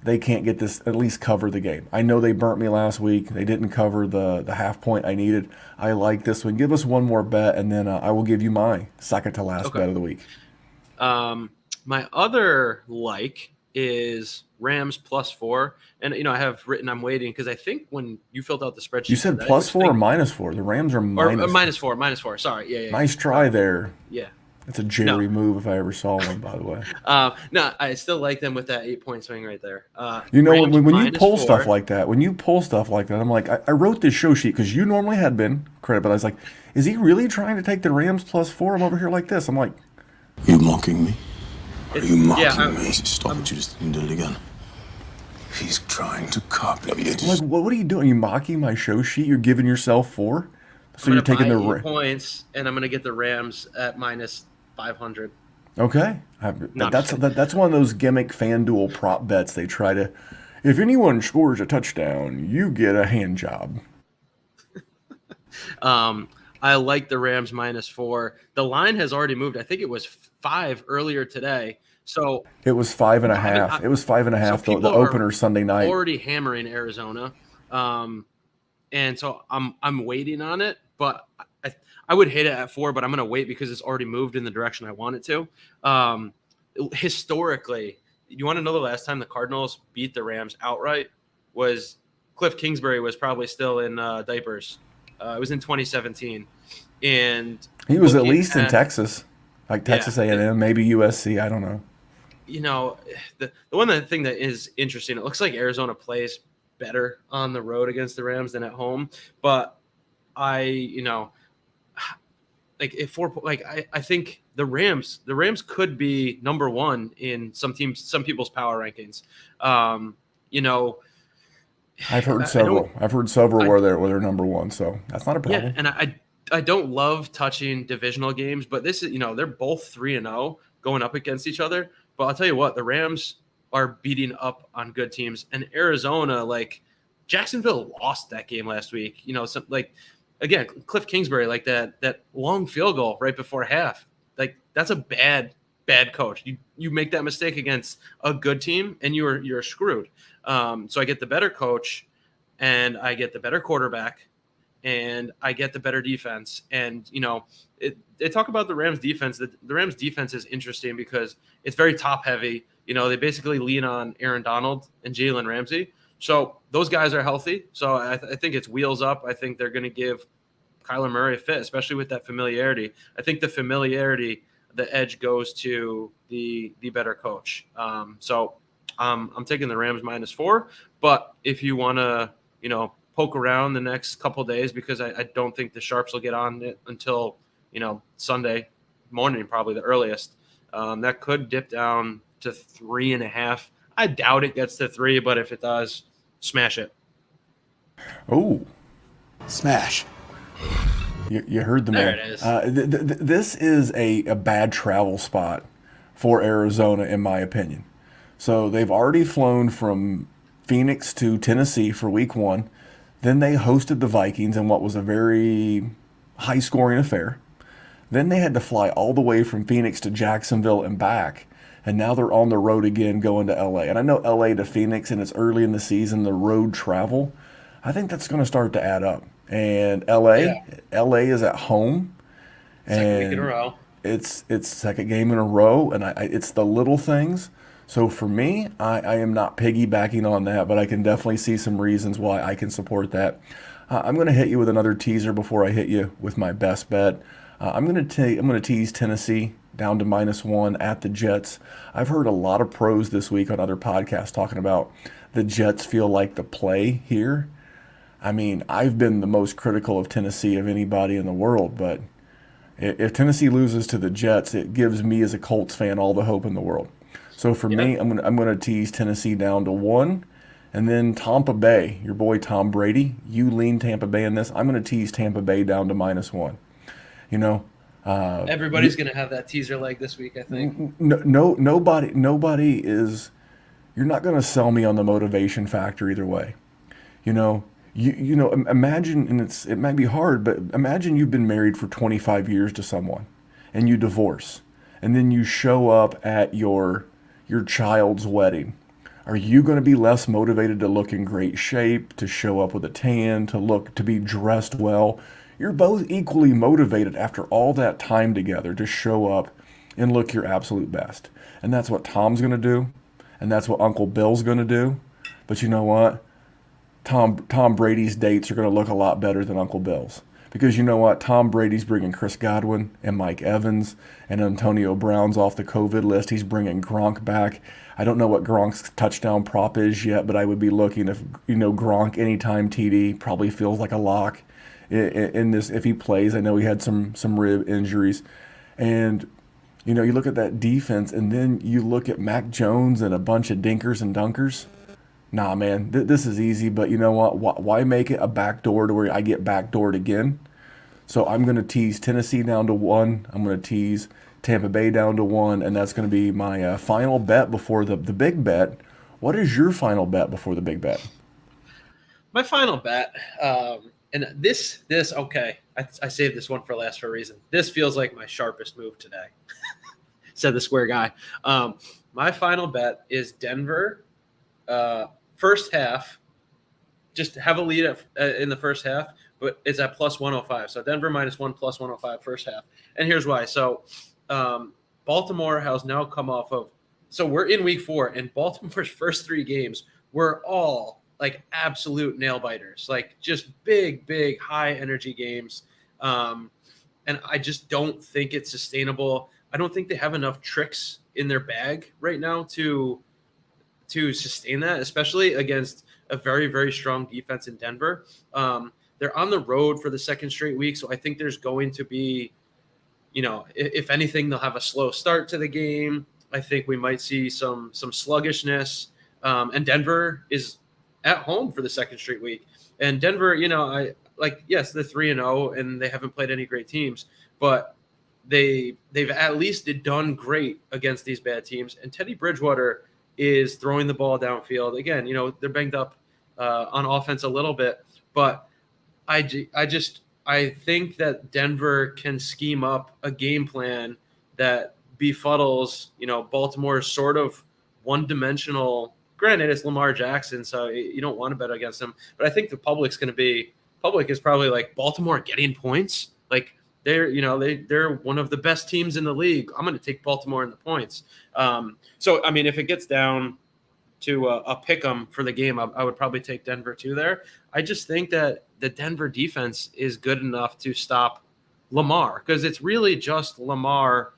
they can't get this, at least cover the game. I know they burnt me last week. They didn't cover the half point I needed. I like this one. Give us one more bet, and then I will give you my second to last bet of the week. My other is Rams +4. And, I have written I'm waiting because I think when you filled out the spreadsheet. You said +4 or -4? The Rams are -4. -4. Sorry. Yeah. Nice try there. Yeah. That's a Jerry move if I ever saw one, by the way. No, I still like them with that 8-point swing right there. When you pull -4. stuff like that, I'm like, I wrote this show sheet because you normally had been credit, but I was like, is he really trying to take the Rams +4? I'm over here like this. I'm like, you mocking me? Are you mocking yeah, me? Stop it! You just didn't do it again. He's trying to copy me. I'm like, what are you doing? Are you mocking my show sheet? You're giving yourself 4? So you're taking the 8 points, and I'm going to get the Rams at -500. Okay, that's one of those gimmick FanDuel prop bets. They try to, if anyone scores a touchdown, you get a hand job. I like the Rams -4. The line has already moved. I think it was 5 earlier today. So it was 5.5. It was 5.5. So the opener Sunday night. Already hammering Arizona, and so I'm waiting on it. But I would hit it at 4, but I'm going to wait because it's already moved in the direction I want it to. Historically, you want to know the last time the Cardinals beat the Rams outright was Cliff Kingsbury was probably still in diapers. It was in 2017, and he was at least in Texas, like Texas A&M, maybe USC. I don't know. The one thing that is interesting, it looks like Arizona plays better on the road against the Rams than at home, but I think the Rams could be number 1 in some people's power rankings. I've heard several. Where they're number 1, so that's not a problem. Yeah, and I don't love touching divisional games, but this is they're both 3-0 going up against each other. But I'll tell you what, the Rams are beating up on good teams, and Arizona, like Jacksonville, lost that game last week. Again, Cliff Kingsbury, like that long field goal right before half, like that's a bad coach. You make that mistake against a good team, and you're screwed. So I get the better coach, and I get the better quarterback, and I get the better defense. And they talk about the Rams defense. The Rams defense is interesting because it's very top heavy. They basically lean on Aaron Donald and Jalen Ramsey. So those guys are healthy. So I think it's wheels up. I think they're going to give Kyler Murray a fit, especially with that familiarity. I think the edge goes to the better coach. So I'm taking the Rams -4. But if you want to, poke around the next couple of days, because I don't think the Sharps will get on it until, Sunday morning, probably the earliest. That could dip down to 3.5. I doubt it gets to 3, but if it does, smash it. Oh, smash. You heard the man. There it is. This is a bad travel spot for Arizona, in my opinion. So they've already flown from Phoenix to Tennessee for week 1. Then they hosted the Vikings in what was a very high-scoring affair. Then they had to fly all the way from Phoenix to Jacksonville and back. And now they're on the road again going to L.A. And I know L.A. to Phoenix, and it's early in the season, the road travel. I think that's going to start to add up. And L.A. is at home. Second week in a row. It's second game in a row, and it's the little things. So for me, I am not piggybacking on that, but I can definitely see some reasons why I can support that. I'm going to hit you with another teaser before I hit you with my best bet. I'm going to tease Tennessee down to -1 at the Jets. I've heard a lot of pros this week on other podcasts talking about the Jets feel like the play here. I mean, I've been the most critical of Tennessee of anybody in the world, but if Tennessee loses to the Jets, it gives me as a Colts fan all the hope in the world. So for me, I'm going to tease Tennessee down to 1, and then Tampa Bay, your boy Tom Brady, you lean Tampa Bay in this. I'm going to tease Tampa Bay down to -1. Everybody's going to have that teaser leg this week, I think. Nobody is. You're not going to sell me on the motivation factor either way. Imagine, and it might be hard, but imagine you've been married for 25 years to someone, and you divorce, and then you show up at your child's wedding. Are you going to be less motivated to look in great shape, to show up with a tan, to be dressed well? You're both equally motivated after all that time together to show up and look your absolute best. And that's what Tom's going to do, and that's what Uncle Bill's going to do. But you know what? Tom Brady's dates are going to look a lot better than Uncle Bill's, Because you know what? Tom Brady's bringing Chris Godwin and Mike Evans, and Antonio Brown's off the COVID list. He's bringing Gronk back. I don't know what Gronk's touchdown prop is yet, but I would be looking if, Gronk anytime TD probably feels like a lock in this if he plays. I know he had some rib injuries. And, you look at that defense, and then you look at Mac Jones and a bunch of dinkers and dunkers. Nah, man, this is easy, but you know what? Why make it a backdoor to where I get backdoored again? So I'm going to tease Tennessee down to 1. I'm going to tease Tampa Bay down to 1, and that's going to be my final bet before the big bet. What is your final bet before the big bet? My final bet, and this okay, I saved this one for last for a reason. This feels like my sharpest move today, said the square guy. My final bet is Denver. First half, just have a lead in the first half, but it's at plus 105. So Denver -1 plus 105 first half. And here's why. So Baltimore has now come off of – so we're in week 4, and Baltimore's first 3 games were all like absolute nail-biters, like just big, high-energy games. And I just don't think it's sustainable. I don't think they have enough tricks in their bag right now to sustain that, especially against a very, very strong defense in Denver. They're on the road for the second straight week, so I think there's going to be, if anything, they'll have a slow start to the game. I think we might see some sluggishness. And Denver is at home for the second straight week. And Denver, yes, they're 3-0 and they haven't played any great teams, but they've at least done great against these bad teams. And Teddy Bridgewater is throwing the ball downfield. Again, they're banged up on offense a little bit, but I think that Denver can scheme up a game plan that befuddles, Baltimore's sort of one-dimensional. Granted, it's Lamar Jackson, so you don't want to bet against him. But I think the public is probably like, Baltimore getting points? Like, they're one of the best teams in the league. I'm going to take Baltimore in the points. So, I mean, if it gets down to a pick 'em for the game, I would probably take Denver too there. I just think that the Denver defense is good enough to stop Lamar, because it's really just Lamar,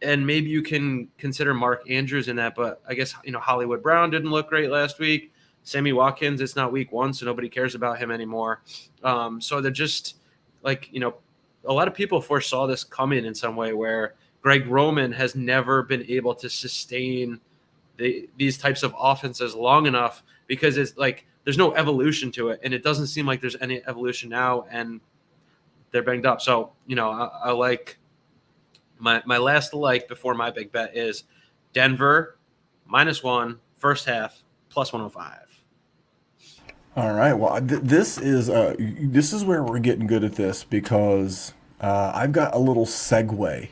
and maybe you can consider Mark Andrews in that. But I guess, Hollywood Brown didn't look great last week. Sammy Watkins, it's not week 1, so nobody cares about him anymore. So they're just like, a lot of people foresaw this coming in some way, where Greg Roman has never been able to sustain these types of offenses long enough, because it's like there's no evolution to it, and it doesn't seem like there's any evolution now, and they're banged up. So, I like my last before my big bet is Denver -1 first half plus 105. All right. Well, this is where we're getting good at this, because I've got a little segue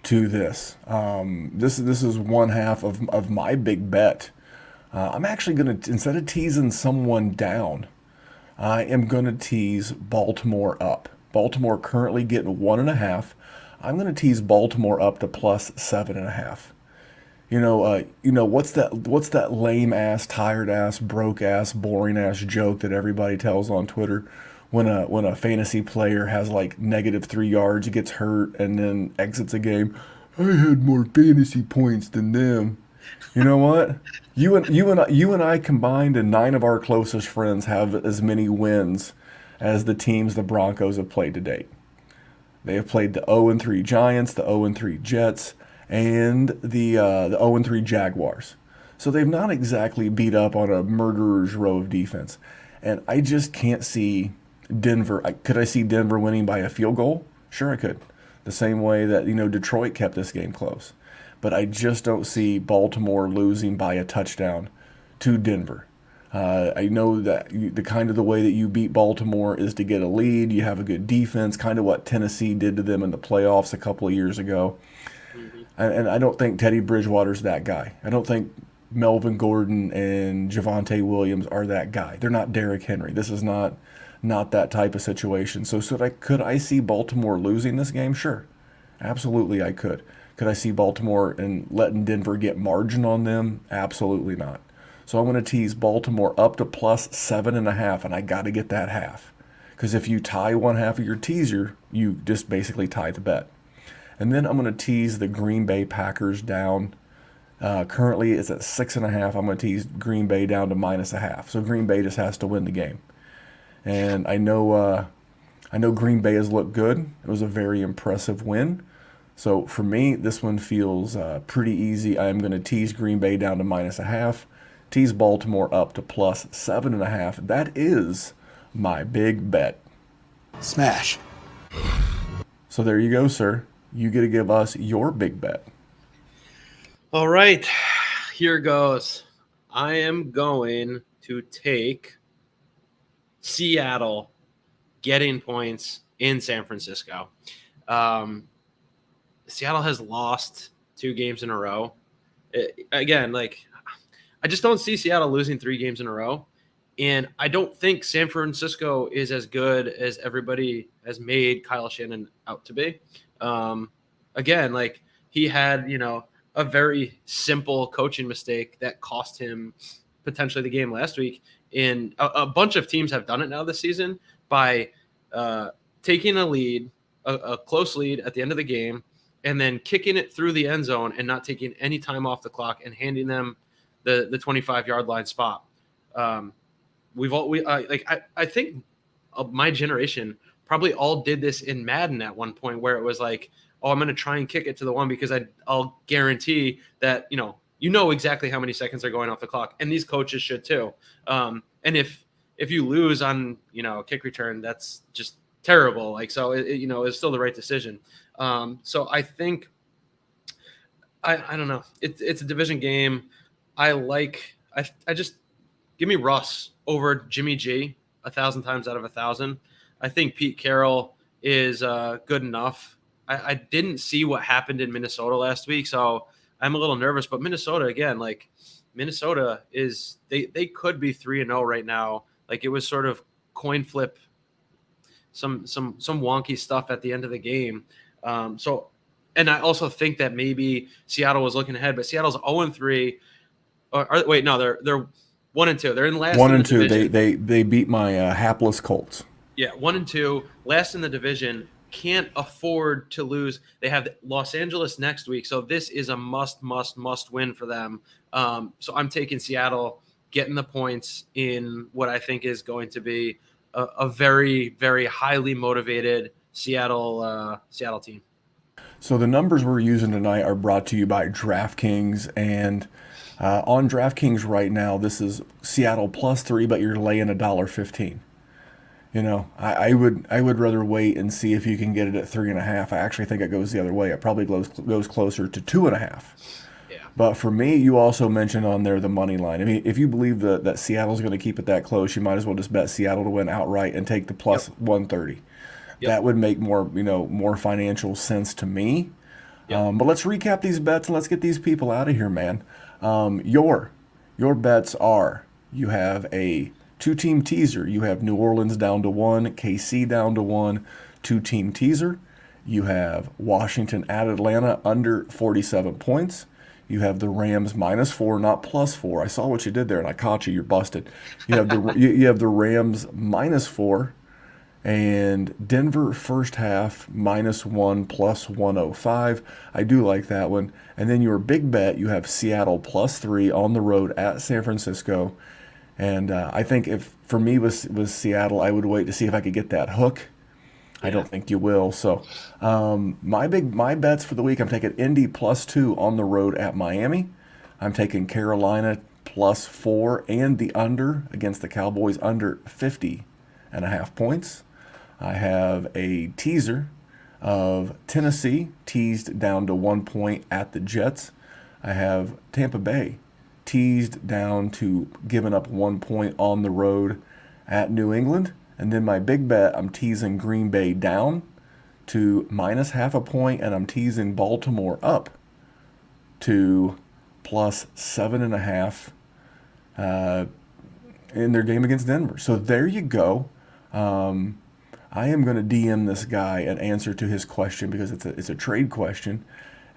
to this. This is one half of my big bet. I'm actually going to, instead of teasing someone down, I am going to tease Baltimore up. Baltimore currently getting 1.5. I'm going to tease Baltimore up to plus 7.5. What's that lame ass, tired ass, broke ass, boring ass joke that everybody tells on Twitter when a fantasy player has like -3 yards, gets hurt, and then exits a game? I had more fantasy points than them. You know what? You and I combined, and 9 of our closest friends have as many wins as the teams the Broncos have played to date. They have played the 0-3 Giants, the 0-3 Jets, and the 0-3 Jaguars. So they've not exactly beat up on a murderer's row of defense. And I just can't see Denver. Could I see Denver winning by a field goal? Sure I could. The same way that, Detroit kept this game close. But I just don't see Baltimore losing by a touchdown to Denver. I know that the way that you beat Baltimore is to get a lead. You have a good defense, kind of what Tennessee did to them in the playoffs a couple of years ago. And I don't think Teddy Bridgewater's that guy. I don't think Melvin Gordon and Javonte Williams are that guy. They're not Derrick Henry. This is not that type of situation. So could I see Baltimore losing this game? Sure. Absolutely I could. Could I see Baltimore and letting Denver get margin on them? Absolutely not. So I'm going to tease Baltimore up to plus 7.5, and I got to get that half. because if you tie one half of your teaser, you just basically tie the bet. And then I'm going to tease the Green Bay Packers down. Currently, it's at 6.5. I'm going to tease Green Bay down to -0.5. So Green Bay just has to win the game. And I know Green Bay has looked good. It was a very impressive win. So for me, this one feels pretty easy. I am going to tease Green Bay down to -0.5. Tease Baltimore up to +7.5. That is my big bet. Smash. So there you go, sir. You get to give us your big bet. All right, here goes. I am going to take Seattle getting points in San Francisco. Seattle has lost 2 games in a row. I just don't see Seattle losing 3 games in a row. And I don't think San Francisco is as good as everybody has made Kyle Shanahan out to be. He had, a very simple coaching mistake that cost him potentially the game last week. And a bunch of teams have done it now this season by taking a lead, a close lead at the end of the game, and then kicking it through the end zone and not taking any time off the clock and handing them the 25-yard line spot. I think my generation probably all did this in Madden at one point, where it was like, oh, I'm going to try and kick it to the one because I'll guarantee that, you know exactly how many seconds are going off the clock. And these coaches should too. And if you lose on, a kick return, that's just terrible. It's still the right decision. So I think, I don't know. It's a division game. I just give me Russ over Jimmy G 1,000 times out of 1,000. I think Pete Carroll is good enough. I didn't see what happened in Minnesota last week, so I'm a little nervous. But Minnesota, again, Minnesota is they could be 3-0 right now. It was sort of coin flip, some wonky stuff at the end of the game. And I also think that maybe Seattle was looking ahead, but Seattle's 0-3. They're 1-2. They're in last. 1-2. They beat my hapless Colts. Yeah, 1-2, last in the division. Can't afford to lose. They have Los Angeles next week, so this is a must win for them. So I'm taking Seattle, getting the points in what I think is going to be a very, very highly motivated Seattle team. So the numbers we're using tonight are brought to you by DraftKings, and on DraftKings right now, this is Seattle +3, but you're laying $1.15. I would rather wait and see if you can get it at 3.5. I actually think it goes the other way. It probably goes closer to 2.5. Yeah. But for me, you also mentioned on there the money line. I mean, if you believe that Seattle's going to keep it that close, you might as well just bet Seattle to win outright and take the plus 130. Yep. That would make more financial sense to me. Yep. But let's recap these bets and let's get these people out of here, man. Your bets are: you have a 2-team teaser. You have New Orleans down to 1, KC down to 1, 2-team teaser. You have Washington at Atlanta under 47 points. You have the Rams -4, not +4. I saw what you did there, and I caught you. You're busted. You have the Rams -4, and Denver first half -1 +105. I do like that one. And then your big bet, you have Seattle +3 on the road at San Francisco. And I think if for me was Seattle, I would wait to see if I could get that hook. Yeah. I don't think you will. So my bets for the week, I'm taking Indy +2 on the road at Miami. I'm taking Carolina +4 and the under against the Cowboys under 50.5 points. I have a teaser of Tennessee teased down to 1 point at the Jets. I have Tampa Bay teased down to giving up 1 point on the road at New England. And then my big bet, I'm teasing Green Bay down to -0.5 point, and I'm teasing Baltimore up to +7.5 in their game against Denver. So there you go. I am going to DM this guy an answer to his question because it's a trade question.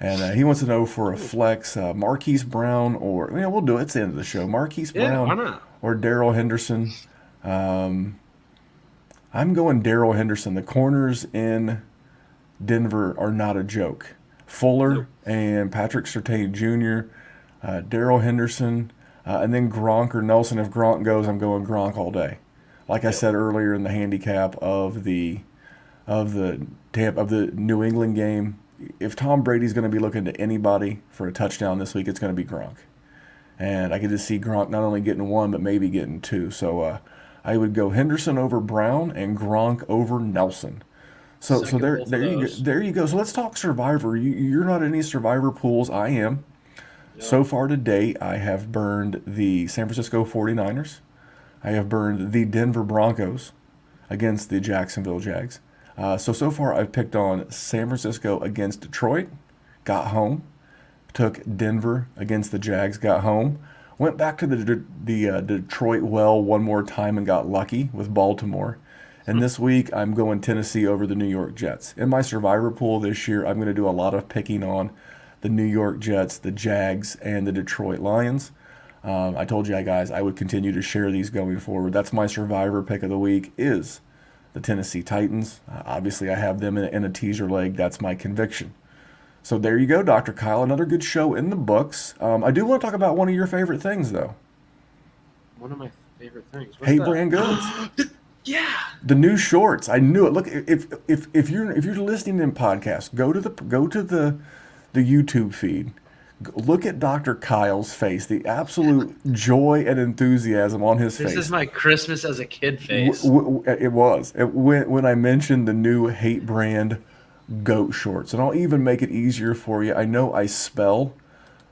And he wants to know for a flex, Marquise Brown or, we'll do it. It's the end of the show. Marquise Brown why not? Or Darrell Henderson. I'm going Daryl Henderson. The corners in Denver are not a joke. Fuller Nope. and Patrick Surtain Jr., Daryl Henderson, and then Gronk or Nelson. If Gronk goes, I'm going Gronk all day. Like I said earlier in the handicap of the New England game, if Tom Brady's going to be looking to anybody for a touchdown this week, it's going to be Gronk. And I could just see Gronk not only getting one, but maybe getting two. So I would go Henderson over Brown and Gronk over Nelson. So there you go. So let's talk Survivor. You're not in any Survivor pools. I am. So far to date, I have burned the San Francisco 49ers. I have burned the Denver Broncos against the Jacksonville Jags. So far I've picked on San Francisco against Detroit, got home. Took Denver against the Jags, got home. Went back to the Detroit well one more time and got lucky with Baltimore. And this week, I'm going Tennessee over the New York Jets. In my Survivor pool this year, I'm going to do a lot of picking on the New York Jets, the Jags, and the Detroit Lions. I told you guys I would continue to share these going forward. That's my Survivor pick of the week is the Tennessee Titans. Obviously, I have them in a teaser leg. That's my conviction. So there you go, Dr. Kyle. Another good show in the books. I do want to talk about one of your favorite things, though. One of my favorite things. What's Hey, that? Brand Goods. Yeah. The new shorts. I knew it. Look, if you're listening in podcast, go to the YouTube feed. Look at Dr. Kyle's face. The absolute joy and enthusiasm on his face. This is my Christmas as a kid face. It was. When I mentioned the new Hate Brand goat shorts, and I'll even make it easier for you. I know I spell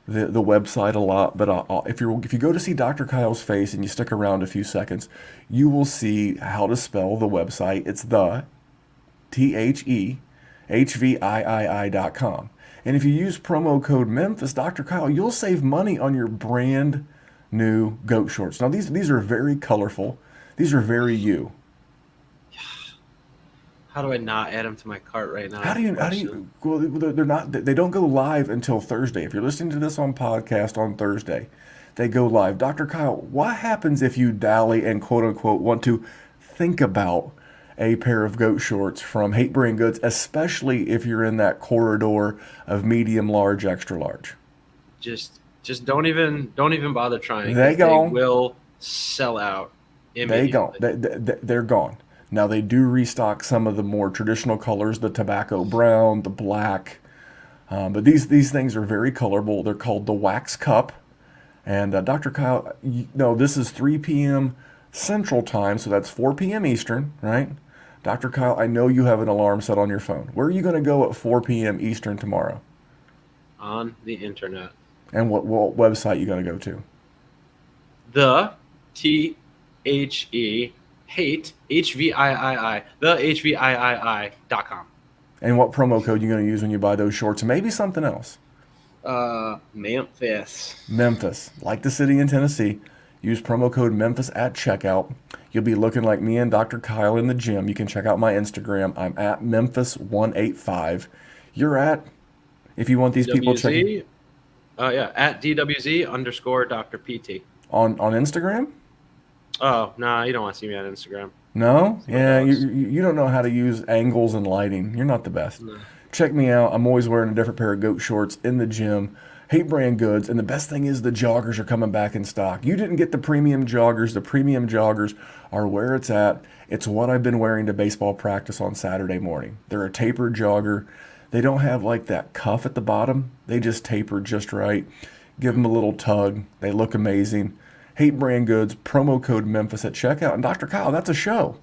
the website a lot, but if you go to see Dr. Kyle's face and you stick around a few seconds, you will see how to spell the website. It's the THEHVIII.com. And if you use promo code Memphis, Dr. Kyle, you'll save money on your brand new goat shorts. Now these are very colorful. These are very you. How do I not add them to my cart right now? How do you? Well, they're not. They don't go live until Thursday. If you're listening to this on podcast on Thursday, they go live. Dr. Kyle, what happens if you dally and quote unquote want to think about a pair of goat shorts from Hate Brand Goods, especially if you're in that corridor of medium, large, extra large? Just don't even bother trying. They will sell out immediately. They're gone. Now, they do restock some of the more traditional colors, the tobacco brown, the black. But these things are very colorful. They're called the Wax Cup. And Dr. Kyle, this is 3 p.m. Central Time, so that's 4 p.m. Eastern, right? Dr. Kyle, I know you have an alarm set on your phone. Where are you going to go at 4 p.m. Eastern tomorrow? On the internet. And what website you going to go to? The THE Hate HVIII the HVIII.com. And what promo code you going to use when you buy those shorts? And maybe something else. Memphis. Memphis, like the city in Tennessee. Use promo code Memphis at checkout. You'll be looking like me and Dr. Kyle in the gym. You can check out my Instagram. I'm at Memphis185. You're at, if you want these people checking. At DWZ_Dr. PT. On Instagram? Oh, no, you don't want to see me on Instagram. No? Yeah, you don't know how to use angles and lighting. You're not the best. No. Check me out. I'm always wearing a different pair of goat shorts in the gym. Hate Brand Goods. And the best thing is the joggers are coming back in stock. You didn't get the premium joggers. The premium joggers are where it's at. It's what I've been wearing to baseball practice on Saturday morning. They're a tapered jogger. They don't have like that cuff at the bottom. They just taper just right. Give them a little tug. They look amazing. Hate Brand Goods, promo code Memphis at checkout. And Dr. Kyle, that's a show.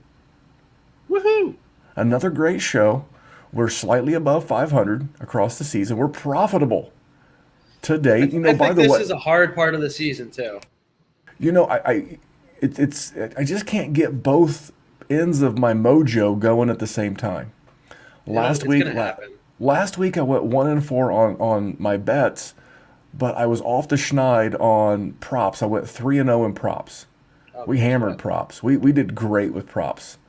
Woohoo! Another great show. We're slightly above 500 across the season. We're profitable to date. I think this is a hard part of the season too. I just can't get both ends of my mojo going at the same time. Last week I went 1-4 on my bets. But I was off the schneid on props. I went 3-0 in props. We hammered props. We did great with props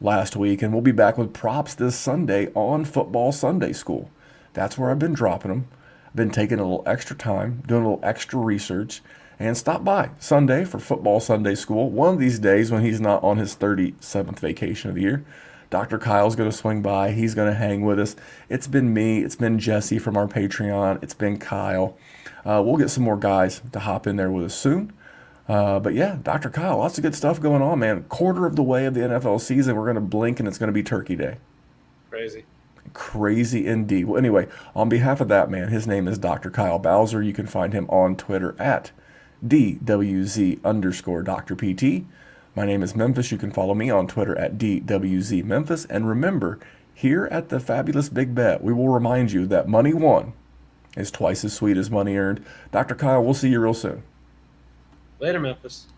last week, and we'll be back with props this Sunday on Football Sunday School. That's where I've been dropping them. I've been taking a little extra time, doing a little extra research, And stop by Sunday for football Sunday school. One of these days when he's not on his 37th vacation of the year, Dr. Kyle's going to swing by. He's going to hang with us. It's been me. It's been Jesse from our Patreon. It's been Kyle. We'll get some more guys to hop in there with us soon. But yeah, Dr. Kyle, lots of good stuff going on, man. Quarter of the way of the NFL season. We're going to blink and it's going to be Turkey Day. Crazy indeed. Well, anyway, on behalf of that man, his name is Dr. Kyle Bowser. You can find him on Twitter at DWZ_DrPT. My name is Memphis. You can follow me on Twitter at DWZMemphis. And remember, here at the Fabulous Big Bet, we will remind you that money won is twice as sweet as money earned. Dr. Kyle, we'll see you real soon. Later, Memphis.